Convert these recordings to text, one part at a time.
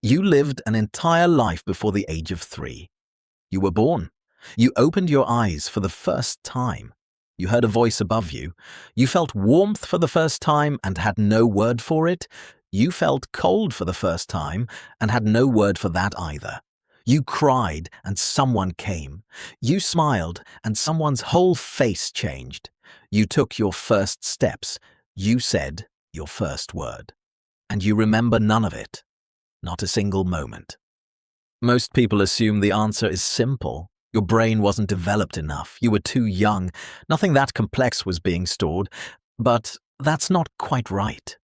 You lived an entire life before the age of 3. You were born. You opened your eyes for the first time. You heard a voice above you. You felt warmth for the first time and had no word for it. You felt cold for the first time and had no word for that either. You cried and someone came. You smiled and someone's whole face changed. You took your first steps. You said your first word. And you remember none of it. Not a single moment. Most people assume the answer is simple. Your brain wasn't developed enough. You were too young. Nothing that complex was being stored. But that's not quite right.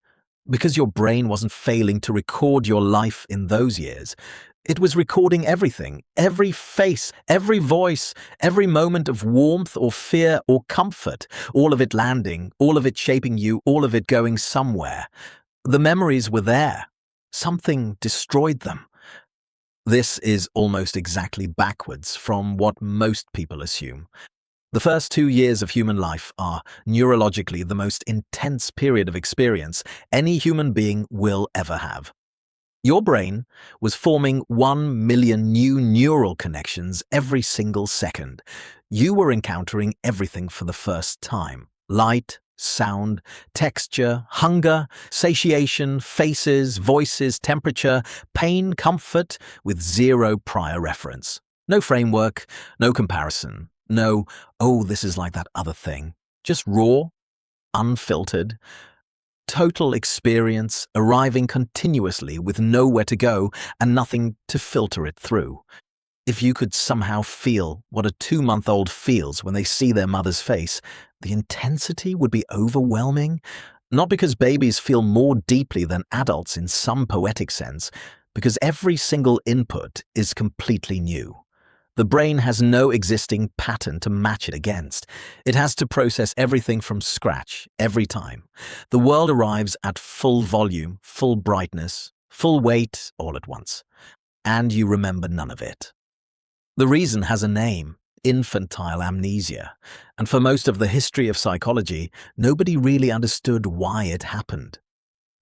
Because your brain wasn't failing to record your life in those years. It was recording everything, every face, every voice, every moment of warmth or fear or comfort, all of it landing, all of it shaping you, all of it going somewhere. The memories were there. Something destroyed them. This is almost exactly backwards from what most people assume. The first 2 years of human life are neurologically the most intense period of experience any human being will ever have. Your brain was forming 1 million new neural connections every single second. You were encountering everything for the first time. Light, sound, texture, hunger, satiation, faces, voices, temperature, pain, comfort, with zero prior reference. No framework, no comparison, no, oh, this is like that other thing. Just raw, unfiltered, total experience arriving continuously with nowhere to go and nothing to filter it through. If you could somehow feel what a 2-month-old feels when they see their mother's face, the intensity would be overwhelming. Not because babies feel more deeply than adults in some poetic sense, because every single input is completely new. The brain has no existing pattern to match it against. It has to process everything from scratch every time. The world arrives at full volume, full brightness, full weight all at once. And you remember none of it. The reason has a name, infantile amnesia, and for most of the history of psychology, nobody really understood why it happened.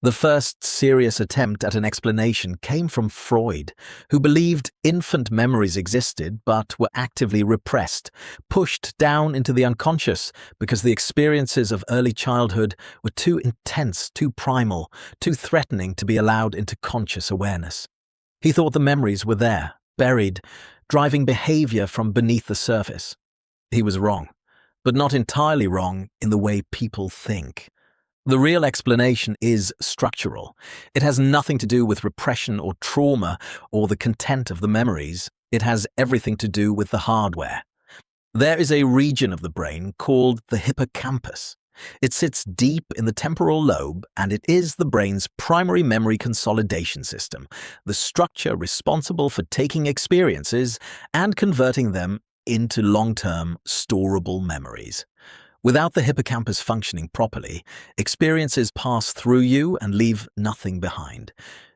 The first serious attempt at an explanation came from Freud, who believed infant memories existed but were actively repressed, pushed down into the unconscious because the experiences of early childhood were too intense, too primal, too threatening to be allowed into conscious awareness. He thought the memories were there, buried, driving behavior from beneath the surface. He was wrong, but not entirely wrong in the way people think. The real explanation is structural. It has nothing to do with repression or trauma or the content of the memories. It has everything to do with the hardware. There is a region of the brain called the hippocampus. It sits deep in the temporal lobe, and it is the brain's primary memory consolidation system, the structure responsible for taking experiences and converting them into long-term, storable memories. Without the hippocampus functioning properly, experiences pass through you and leave nothing behind.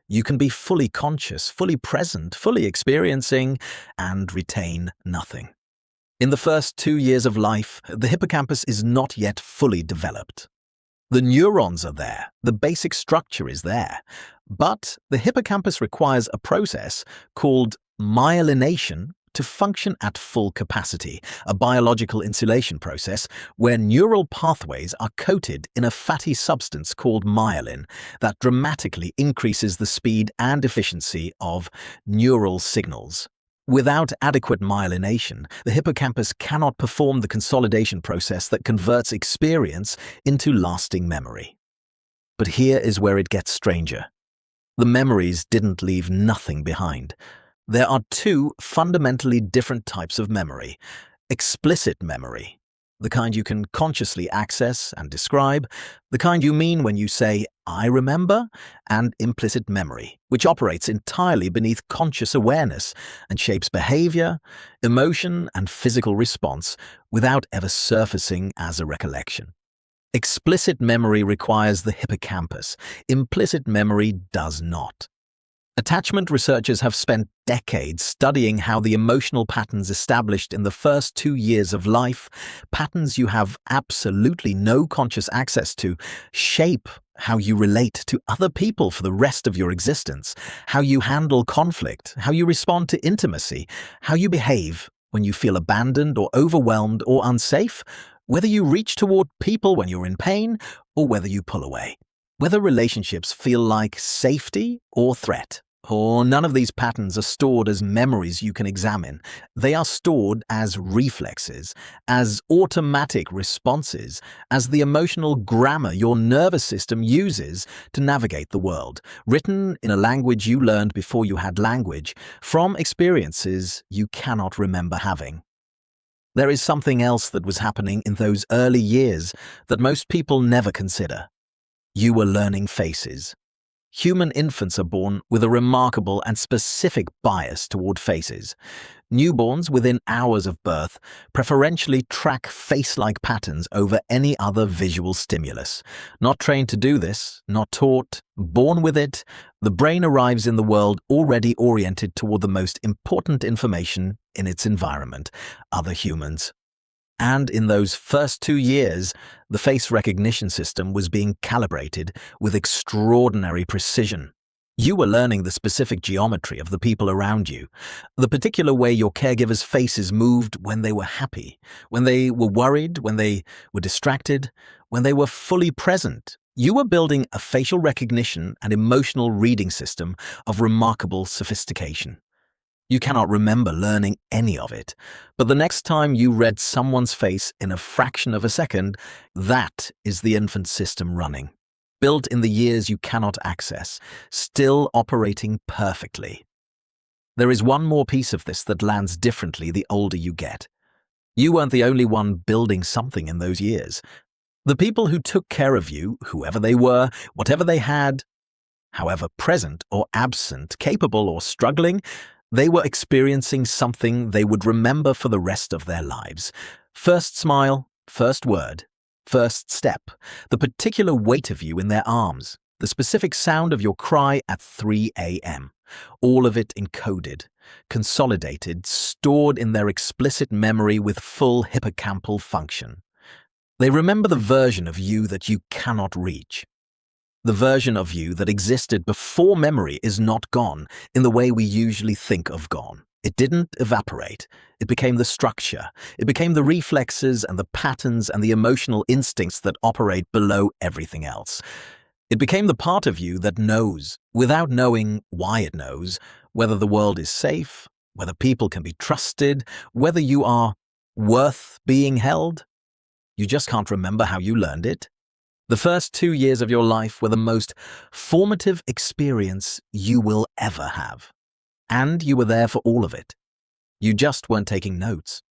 You can be fully conscious, fully present, fully experiencing, and retain nothing. In the first 2 years of life, the hippocampus is not yet fully developed. The neurons are there, the basic structure is there, but the hippocampus requires a process called myelination to function at full capacity, a biological insulation process where neural pathways are coated in a fatty substance called myelin that dramatically increases the speed and efficiency of neural signals. Without adequate myelination, the hippocampus cannot perform the consolidation process that converts experience into lasting memory. But here is where it gets stranger. The memories didn't leave nothing behind. There are 2 fundamentally different types of memory. Explicit memory, the kind you can consciously access and describe, the kind you mean when you say, "I remember," and implicit memory, which operates entirely beneath conscious awareness and shapes behavior, emotion, and physical response without ever surfacing as a recollection. Explicit memory requires the hippocampus. Implicit memory does not. Attachment researchers have spent decades studying how the emotional patterns established in the first 2 years of life, patterns you have absolutely no conscious access to, shape how you relate to other people for the rest of your existence, how you handle conflict, how you respond to intimacy, how you behave when you feel abandoned or overwhelmed or unsafe, whether you reach toward people when you're in pain or whether you pull away, whether relationships feel like safety or threat. Or none of these patterns are stored as memories you can examine. They are stored as reflexes, as automatic responses, as the emotional grammar your nervous system uses to navigate the world, written in a language you learned before you had language, from experiences you cannot remember having. There is something else that was happening in those early years that most people never consider. You were learning faces. Human infants are born with a remarkable and specific bias toward faces. Newborns within hours of birth preferentially track face-like patterns over any other visual stimulus. Not trained to do this, not taught, born with it, the brain arrives in the world already oriented toward the most important information in its environment, other humans. And in those first 2 years, the face recognition system was being calibrated with extraordinary precision. You were learning the specific geometry of the people around you, the particular way your caregivers' faces moved when they were happy, when they were worried, when they were distracted, when they were fully present. You were building a facial recognition and emotional reading system of remarkable sophistication. You cannot remember learning any of it, but the next time you read someone's face in a fraction of a second, that is the infant system running, built in the years you cannot access, still operating perfectly. There is one more piece of this that lands differently the older you get. You weren't the only one building something in those years. The people who took care of you, whoever they were, whatever they had, however present or absent, capable or struggling, they were experiencing something they would remember for the rest of their lives. First smile, first word, first step, the particular weight of you in their arms, the specific sound of your cry at 3 a.m. All of it encoded, consolidated, stored in their explicit memory with full hippocampal function. They remember the version of you that you cannot reach. The version of you that existed before memory is not gone in the way we usually think of gone. It didn't evaporate. It became the structure. It became the reflexes and the patterns and the emotional instincts that operate below everything else. It became the part of you that knows, without knowing why it knows, whether the world is safe, whether people can be trusted, whether you are worth being held. You just can't remember how you learned it. The first 2 years of your life were the most formative experience you will ever have. And you were there for all of it. You just weren't taking notes.